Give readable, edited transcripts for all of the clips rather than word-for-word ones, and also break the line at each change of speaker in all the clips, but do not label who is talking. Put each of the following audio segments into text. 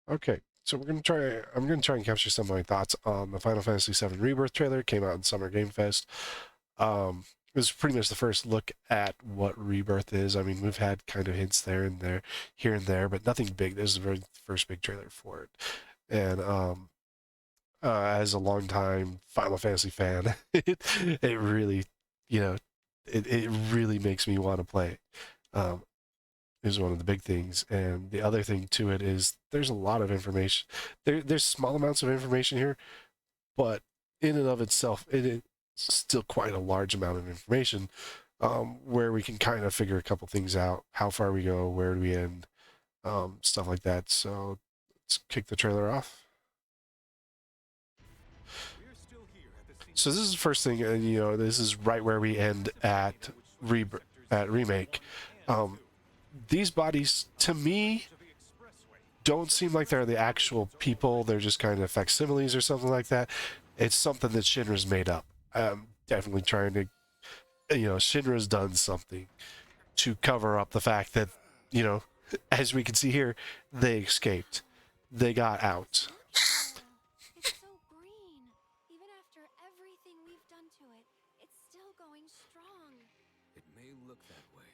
Okay, so we're gonna try. I'm gonna try and capture some of my thoughts on the Final Fantasy VII Rebirth trailer. It came out in Summer Game Fest. It was pretty much the first look at what Rebirth is. I mean, we've had kind of hints there and there, here and there, but nothing big. This is the very first big trailer for it. And as a longtime Final Fantasy fan, it really, you know, it really makes me want to play. Um, is one of the big things. And the other thing to it is there's a lot of information. There's small amounts of information here, but in and of itself, it is still quite a large amount of information where we can kind of figure a couple things out, how far we go, where do we end, stuff like that. So let's kick the trailer off. So this is the first thing, and this is right where we end at remake. Um, these bodies, to me, don't seem like they're the actual people. They're just kind of facsimiles or something like that. It's something that Shinra's made up. Definitely trying to, Shinra's done something to cover up the fact that, you know, as we can see here, they escaped. They got out.
It's so green. Even after everything we've done to it, it's still going strong.
It may look that way,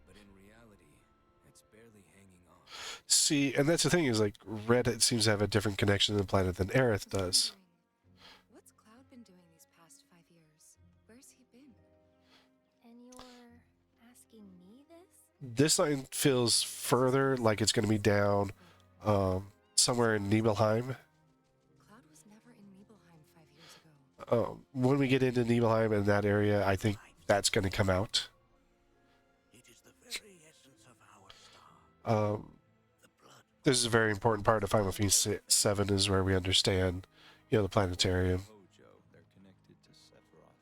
but in reality, it's barely hanging on.
See, and that's the thing is like Red seems to have a different connection to the planet than Aerith does.
What's Cloud been doing these past 5 years? Where's he been?
And you're asking me this?
This line feels further like it's going to be down somewhere in Nibelheim.
Cloud was never in Nibelheim 5 years ago.
When we get into Nibelheim in that area, I think that's going to come out.
It is the very essence of our star. The blood.
This is a very important part of Final Fantasy VII is where we understand, the planetarium.
They're connected to Sephiroth.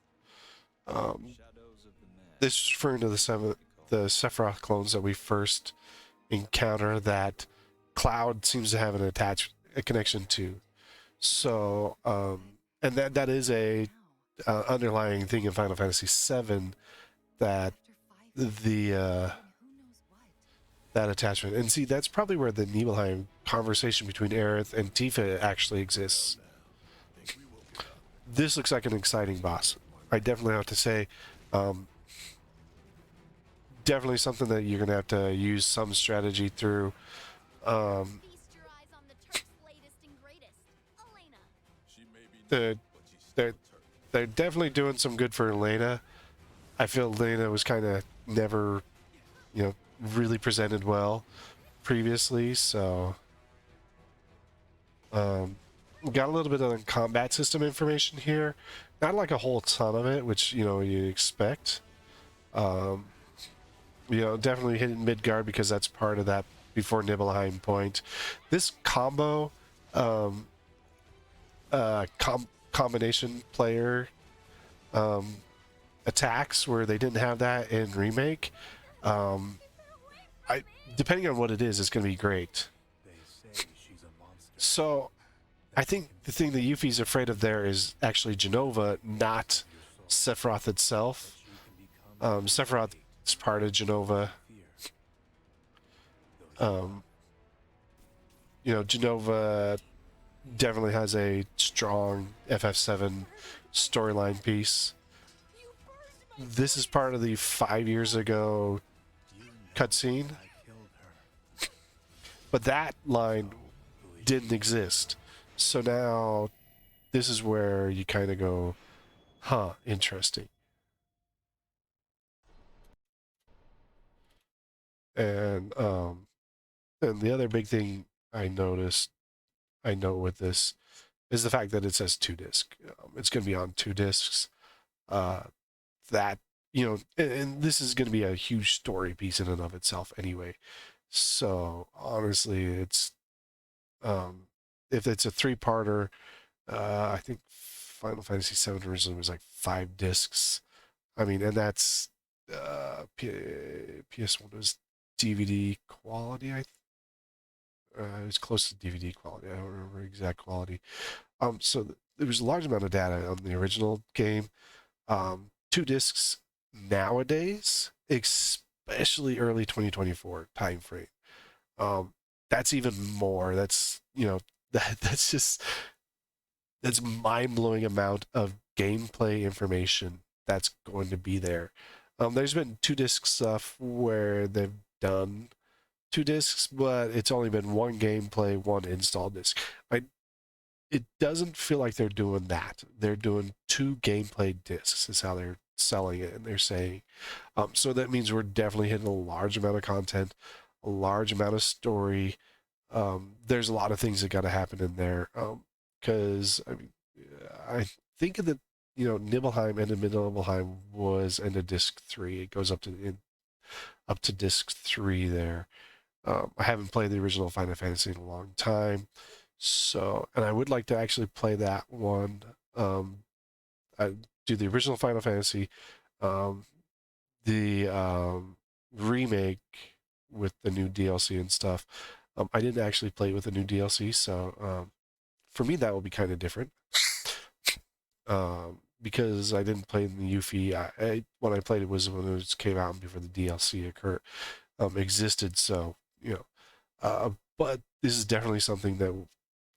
Shadows of the man.
This is referring to the Sephiroth clones that we first encounter that Cloud seems to have a connection to. So, and that is a underlying thing in Final Fantasy VII that the that attachment. And see, that's probably where the Nibelheim conversation between Aerith and Tifa actually exists. This looks like an exciting boss. I definitely have to say, definitely something that you're going to have to use some strategy through.
Feast your eyes on the Turk's latest and greatest, Elena.
She may be
The,
new, but she's still
they're,
Turk.
they're definitely doing some good for Elena. I feel Elena was kind of never, really presented well previously, so got a little bit of the combat system information here. Not like a whole ton of it, which you expect. Definitely hitting mid guard because that's part of that before Nibelheim point. This combo combination player attacks where they didn't have that in remake. Depending on what it is, it's going to be great.
They say she's a monster.
So, I think the thing that Yuffie's afraid of there is actually Genova, not Sephiroth itself. Sephiroth is part of Genova. Genova definitely has a strong FF7 storyline piece. This is part of the 5 years ago cutscene, but that line didn't exist. So now this is where you kind of go, huh, interesting. And the other big thing I note with this is the fact that it says 2-disc. It's going to be on 2 discs. That and this is going to be a huge story piece in and of itself anyway. So honestly, it's if it's a 3-parter, I think Final Fantasy VII originally was like 5 discs. I mean, and that's PS1 was DVD quality. It was close to DVD quality. I don't remember exact quality. So there was a large amount of data on the original game. 2 discs nowadays, especially early 2024 timeframe. that's even more. That's, that's mind-blowing amount of gameplay information that's going to be there. There's been two disc stuff where they've done two discs, but it's only been one gameplay, one install disc. It doesn't feel like they're doing that. They're doing two gameplay discs is how they're selling it, and they're saying. So that means we're definitely hitting a large amount of content, a large amount of story. There's a lot of things that got to happen in there. Because I mean, I think that Nibelheim and Nibelheim was into disc 3. It goes up to disc 3 there. I haven't played the original Final Fantasy in a long time, so and I would like to actually play that one. I do the original Final Fantasy, um, the remake with the new DLC and stuff. I didn't actually play it with the new DLC, so for me that will be kind of different. Because I didn't play in the Yuffie. When I played it was when it came out before the DLC existed. So but this is definitely something that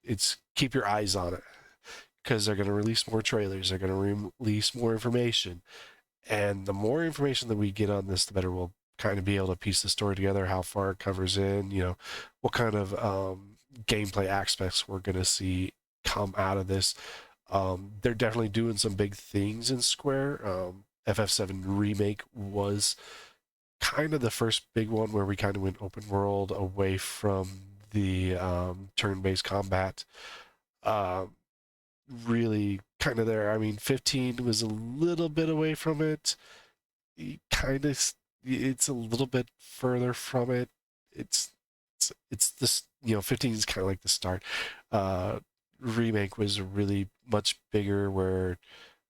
it's keep your eyes on it because they're going to release more trailers. They're going to release more information, and the more information that we get on this, the better we'll kind of be able to piece the story together. How far it covers in, what kind of gameplay aspects we're going to see come out of this. They're definitely doing some big things in Square. FF7 Remake was kind of the first big one where we kind of went open world away from the turn-based combat. Really kind of there. I mean, 15 was a little bit away from it. It's a little bit further from it. It's this, 15 is kind of like the start. Remake was really much bigger where,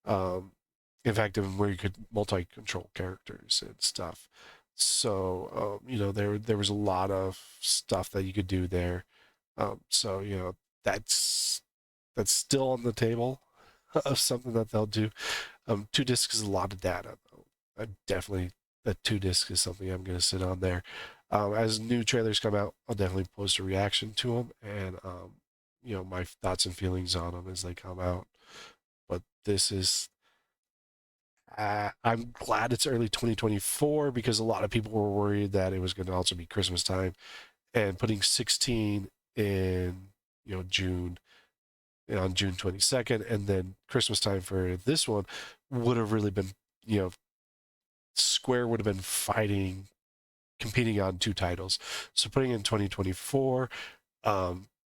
in fact, where you could multi-control characters and stuff. So, there was a lot of stuff that you could do there. So, that's still on the table of something that they'll do. 2 discs is a lot of data, though. Definitely, that 2 disc is something I'm going to sit on there. As new trailers come out, I'll definitely post a reaction to them and, my thoughts and feelings on them as they come out. But this is I'm glad it's early 2024 because a lot of people were worried that it was going to also be Christmas time, and putting 16 in, June, on June 22nd, and then Christmas time for this one would have really been, Square would have been competing on 2 titles. So putting in 2024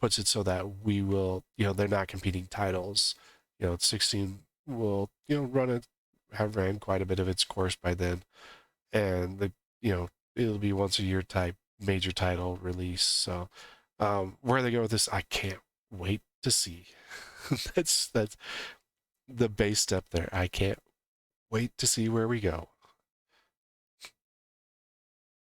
puts it so that we will, they're not competing titles. 16 will, have ran quite a bit of its course by then, and it'll be once a year type major title release. So where they go with this, I can't wait to see. that's the base step there. I can't wait to see where we go.